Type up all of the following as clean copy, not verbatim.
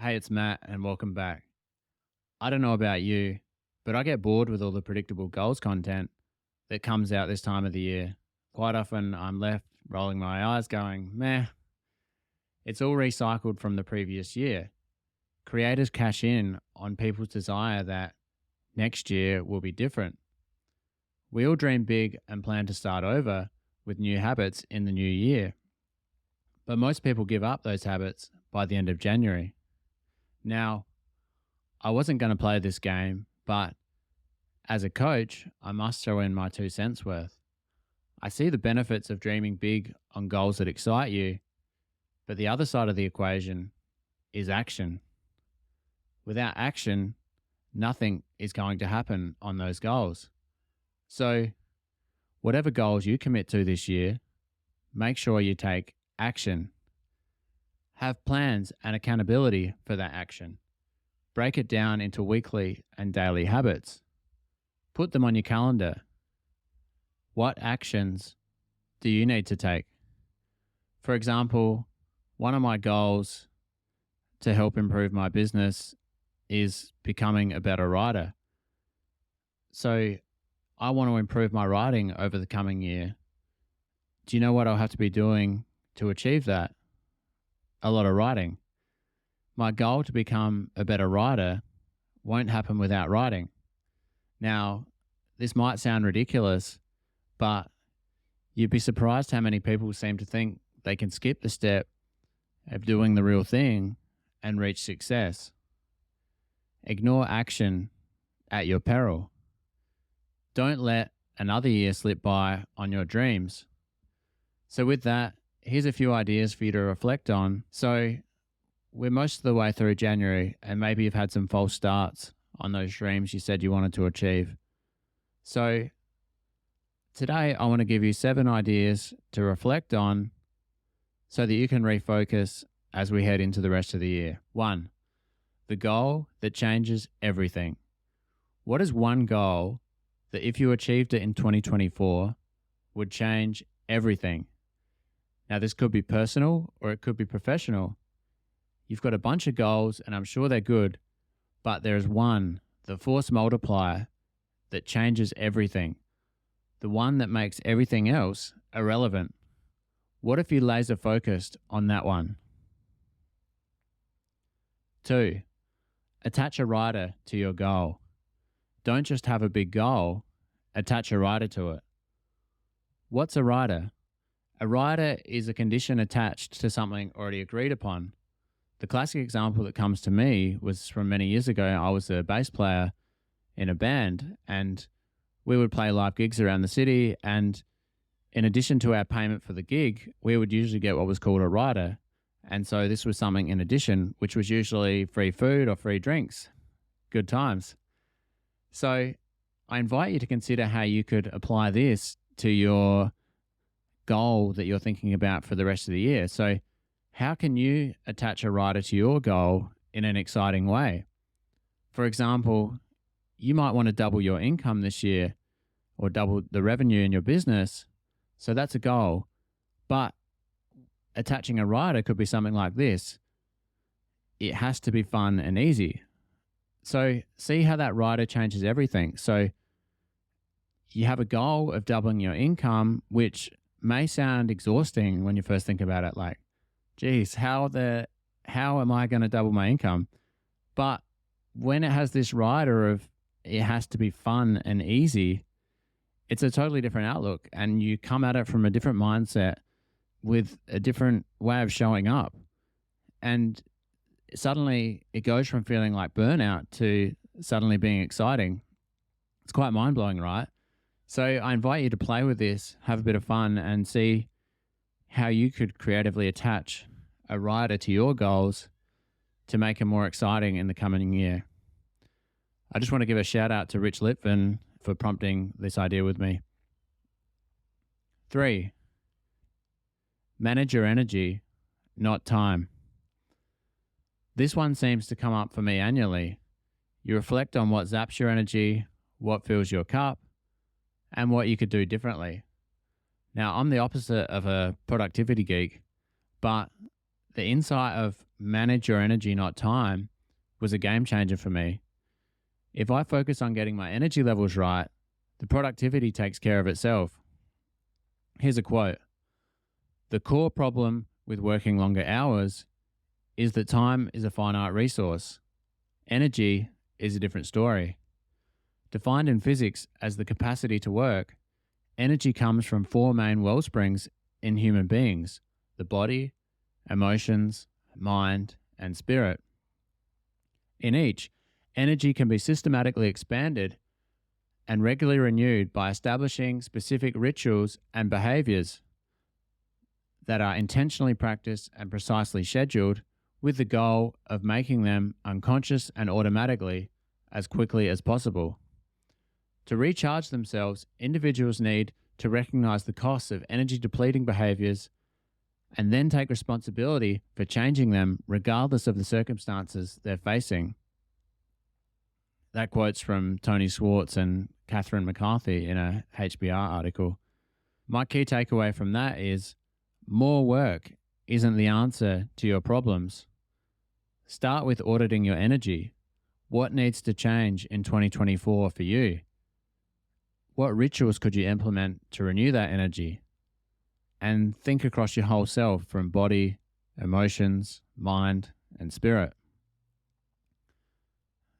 Hey, it's Matt, and welcome back. I don't know about you, but I get bored with all the predictable goals content that comes out this time of the year. Quite often, I'm left rolling my eyes, going, meh, it's all recycled from the previous year. Creators cash in on people's desire that next year will be different. We all dream big and plan to start over with new habits in the new year, but most people give up those habits by the end of January. Now, I wasn't going to play this game, but as a coach, I must throw in my 2 cents worth. I see the benefits of dreaming big on goals that excite you, but the other side of the equation is action. Without action, nothing is going to happen on those goals. So, whatever goals you commit to this year, make sure you take action. Have plans and accountability for that action. Break it down into weekly and daily habits. Put them on your calendar. What actions do you need to take? For example, one of my goals to help improve my business is becoming a better writer. So I want to improve my writing over the coming year. Do you know what I'll have to be doing to achieve that? A lot of writing. My goal to become a better writer won't happen without writing. Now, this might sound ridiculous, but you'd be surprised how many people seem to think they can skip the step of doing the real thing and reach success. Ignore action at your peril. Don't let another year slip by on your dreams. So with that, here's a few ideas for you to reflect on. So we're most of the way through January, and maybe you've had some false starts on those dreams you said you wanted to achieve. So today I want to give you 7 ideas to reflect on so that you can refocus as we head into the rest of the year. 1. The goal that changes everything. What is one goal that if you achieved it in 2024 would change everything? Now, this could be personal or it could be professional. You've got a bunch of goals and I'm sure they're good, but there's one, the force multiplier, that changes everything. The one that makes everything else irrelevant. What if you laser focused on that one? 2. Attach a rider to your goal. Don't just have a big goal, attach a rider to it. What's a rider? A rider is a condition attached to something already agreed upon. The classic example that comes to me was from many years ago. I was a bass player in a band and we would play live gigs around the city, and in addition to our payment for the gig, we would usually get what was called a rider. And so this was something in addition, which was usually free food or free drinks. Good times. So I invite you to consider how you could apply this to your goal that you're thinking about for the rest of the year. So how can you attach a rider to your goal in an exciting way? For example, you might want to double your income this year or double the revenue in your business. So that's a goal. But attaching a rider could be something like this. It has to be fun and easy. So see how that rider changes everything. So you have a goal of doubling your income, which may sound exhausting when you first think about it. Like, geez, how am I going to double my income? But when it has this rider of it has to be fun and easy, it's a totally different outlook, and you come at it from a different mindset with a different way of showing up. And suddenly it goes from feeling like burnout to suddenly being exciting. It's quite mind-blowing, right? So I invite you to play with this, have a bit of fun, and see how you could creatively attach a rider to your goals to make them more exciting in the coming year. I just want to give a shout out to Rich Litvin for prompting this idea with me. 3. Manage your energy, not time. This one seems to come up for me annually. You reflect on what zaps your energy, what fills your cup, and what you could do differently. Now, I'm the opposite of a productivity geek, but the insight of manage your energy, not time, was a game changer for me. If I focus on getting my energy levels right, the productivity takes care of itself. Here's a quote: "The core problem with working longer hours is that time is a finite resource. Energy is a different story." Defined in physics as the capacity to work, energy comes from four main wellsprings in human beings: the body, emotions, mind, and spirit. In each, energy can be systematically expanded and regularly renewed by establishing specific rituals and behaviors that are intentionally practiced and precisely scheduled, with the goal of making them unconscious and automatically as quickly as possible. To recharge themselves, individuals need to recognize the costs of energy depleting behaviors and then take responsibility for changing them regardless of the circumstances they're facing. That quote's from Tony Schwartz and Catherine McCarthy in a HBR article. My key takeaway from that is more work isn't the answer to your problems. Start with auditing your energy. What needs to change in 2024 for you? What rituals could you implement to renew that energy? And think across your whole self, from body, emotions, mind, and spirit.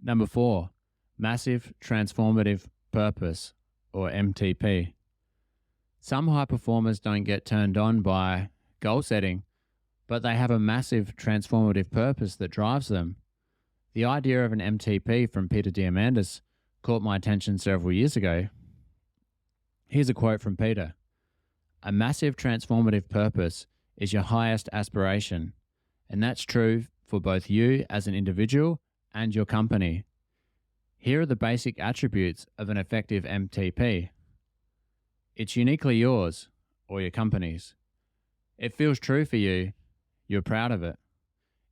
Number 4, massive transformative purpose, or MTP. Some high performers don't get turned on by goal setting, but they have a massive transformative purpose that drives them. The idea of an MTP from Peter Diamandis caught my attention several years ago. Here's a quote from Peter: "A massive transformative purpose is your highest aspiration, and that's true for both you as an individual and your company. Here are the basic attributes of an effective MTP. It's uniquely yours, or your company's. It feels true for you. You're proud of it.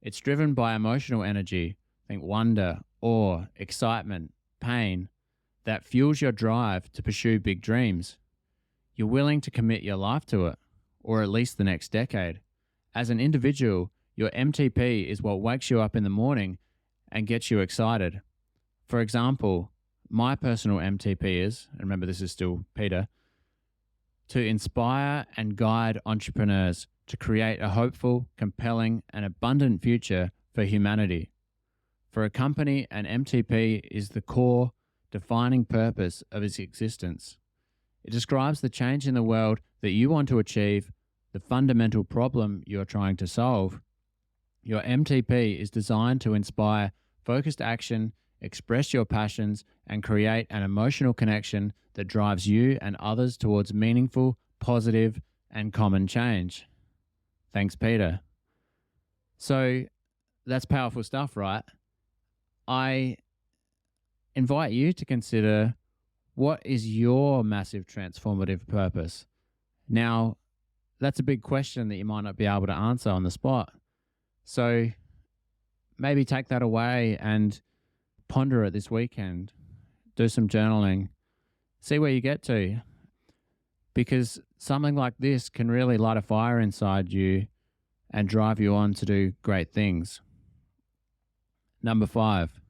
It's driven by emotional energy, think wonder, awe, excitement, pain, that fuels your drive to pursue big dreams. You're willing to commit your life to it, or at least the next decade. As an individual, your MTP is what wakes you up in the morning and gets you excited. For example, my personal MTP is, and remember this is still Peter, to inspire and guide entrepreneurs to create a hopeful, compelling, and abundant future for humanity. For a company, an MTP is the core, defining purpose of its existence. It describes the change in the world that you want to achieve, the fundamental problem you're trying to solve. Your MTP is designed to inspire focused action, express your passions, and create an emotional connection that drives you and others towards meaningful, positive, and common change." Thanks, Peter. So that's powerful stuff, right? I invite you to consider, what is your massive transformative purpose? Now, that's a big question that you might not be able to answer on the spot. So maybe take that away and ponder it this weekend. Do some journaling. See where you get to. Because something like this can really light a fire inside you and drive you on to do great things. Number 5,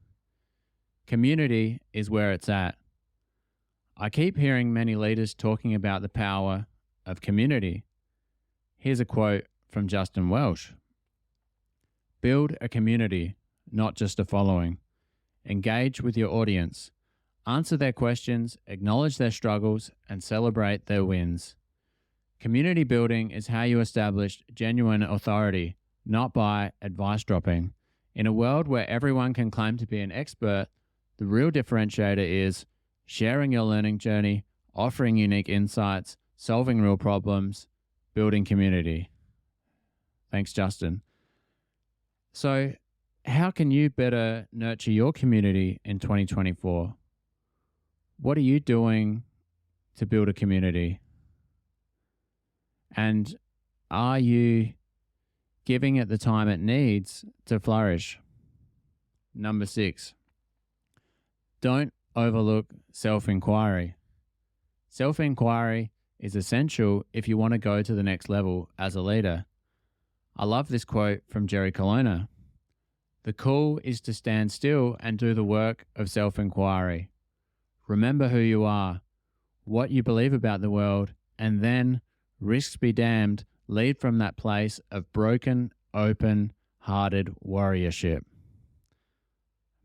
community is where it's at. I keep hearing many leaders talking about the power of community. Here's a quote from Justin Welsh: "Build a community, not just a following. Engage with your audience. Answer their questions, acknowledge their struggles, and celebrate their wins. Community building is how you establish genuine authority, not by advice dropping. In a world where everyone can claim to be an expert, the real differentiator is sharing your learning journey, offering unique insights, solving real problems, building community." Thanks, Justin. So, how can you better nurture your community in 2024? What are you doing to build a community? And are you giving it the time it needs to flourish? Number 6, don't overlook self-inquiry. Self-inquiry is essential if you want to go to the next level as a leader. I love this quote from Jerry Colonna. The call is to stand still and do the work of self inquiry. Remember who you are, what you believe about the world, and then, risks be damned, lead from that place of broken, open hearted warriorship.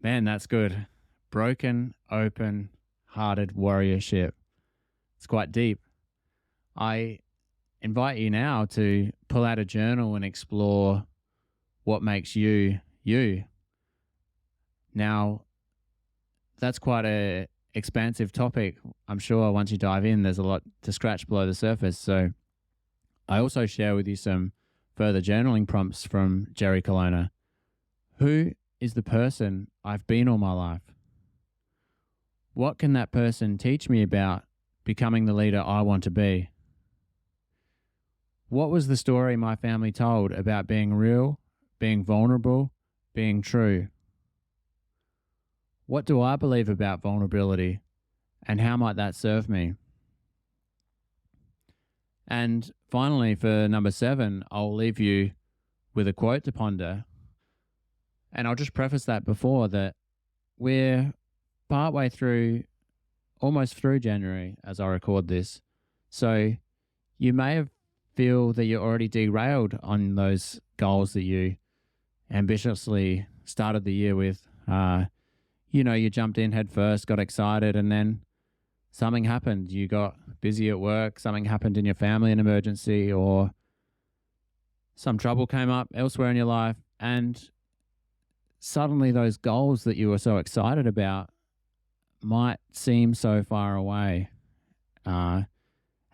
Man, that's good. Broken, open hearted warriorship. It's quite deep. I invite you now to pull out a journal and explore what makes you you. Now, that's quite a expansive topic. I'm sure once you dive in, there's a lot to scratch below the surface. So I also share with you some further journaling prompts from Jerry Colonna. Who is the person I've been all my life? What can that person teach me about becoming the leader I want to be? What was the story my family told about being real, being vulnerable, being true? What do I believe about vulnerability, and how might that serve me? And finally, for number 7, I'll leave you with a quote to ponder. And I'll just preface that before that we're partway through, almost through January as I record this. So you may have feel that you're already derailed on those goals that you ambitiously started the year with. You jumped in head first, got excited, and then something happened. You got busy at work, something happened in your family, an emergency, or some trouble came up elsewhere in your life, and suddenly those goals that you were so excited about might seem so far away.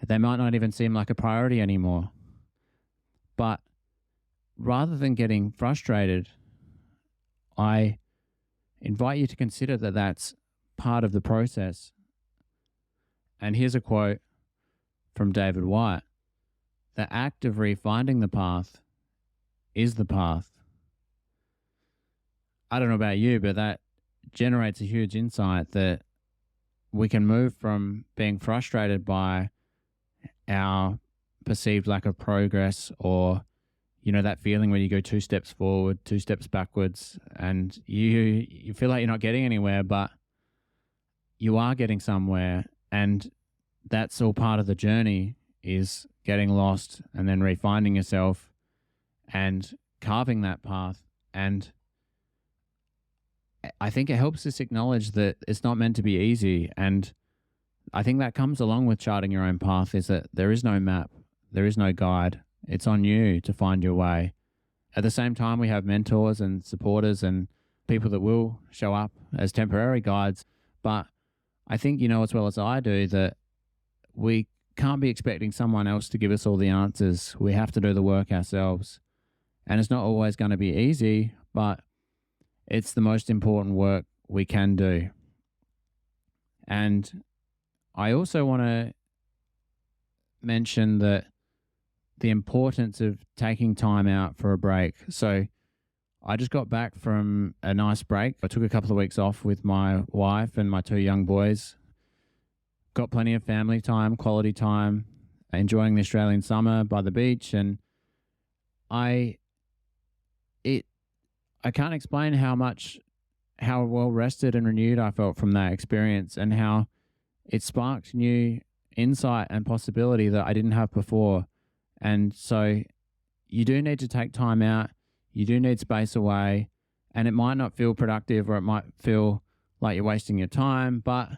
They might not even seem like a priority anymore. But rather than getting frustrated, I invite you to consider that that's part of the process. And here's a quote from David White. The act of refinding the path is the path. I don't know about you, but that generates a huge insight that we can move from being frustrated by our perceived lack of progress, or that feeling when you go 2 steps forward, 2 steps backwards, and you feel like you're not getting anywhere, but you are getting somewhere. And that's all part of the journey, is getting lost and then refinding yourself and carving that path. And I think it helps us acknowledge that it's not meant to be easy. And I think that comes along with charting your own path, is that there is no map, there is no guide. It's on you to find your way. At the same time, we have mentors and supporters and people that will show up as temporary guides. But I think you know as well as I do that we can't be expecting someone else to give us all the answers. We have to do the work ourselves. And it's not always going to be easy, but it's the most important work we can do. And I also want to mention that the importance of taking time out for a break. So I just got back from a nice break. I took a couple of weeks off with my wife and my 2 young boys. Got plenty of family time, quality time, enjoying the Australian summer by the beach. And I can't explain how well rested and renewed I felt from that experience, and how it sparked new insight and possibility that I didn't have before. And so you do need to take time out. You do need space away, and it might not feel productive, or it might feel like you're wasting your time, but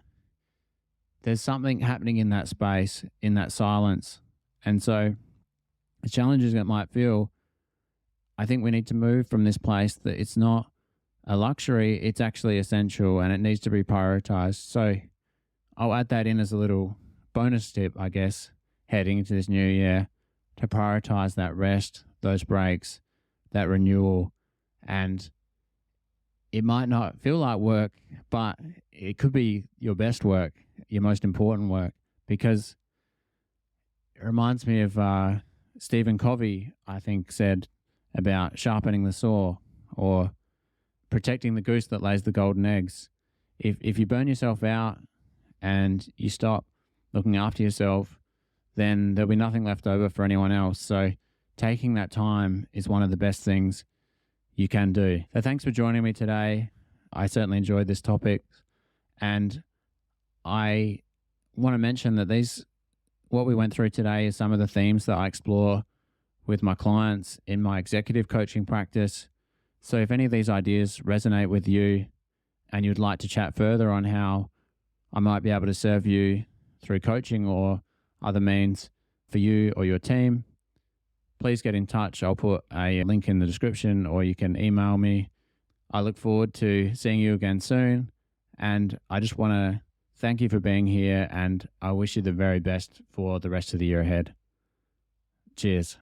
there's something happening in that space, in that silence. And so the challenges it might feel, I think we need to move from this place that it's not a luxury, it's actually essential, and it needs to be prioritized. So I'll add that in as a little bonus tip, I guess, heading into this new year, to prioritize that rest, those breaks, that renewal. And it might not feel like work, but it could be your best work, your most important work, because it reminds me of Stephen Covey, I think, said about sharpening the saw, or protecting the goose that lays the golden eggs. If you burn yourself out and you stop looking after yourself, then there'll be nothing left over for anyone else. So taking that time is one of the best things you can do. So thanks for joining me today. I certainly enjoyed this topic. And I want to mention that what we went through today is some of the themes that I explore with my clients in my executive coaching practice. So if any of these ideas resonate with you and you'd like to chat further on how I might be able to serve you through coaching or other means for you or your team, please get in touch. I'll put a link in the description or you can email me. I look forward to seeing you again soon. And I just want to thank you for being here, and I wish you the very best for the rest of the year ahead. Cheers.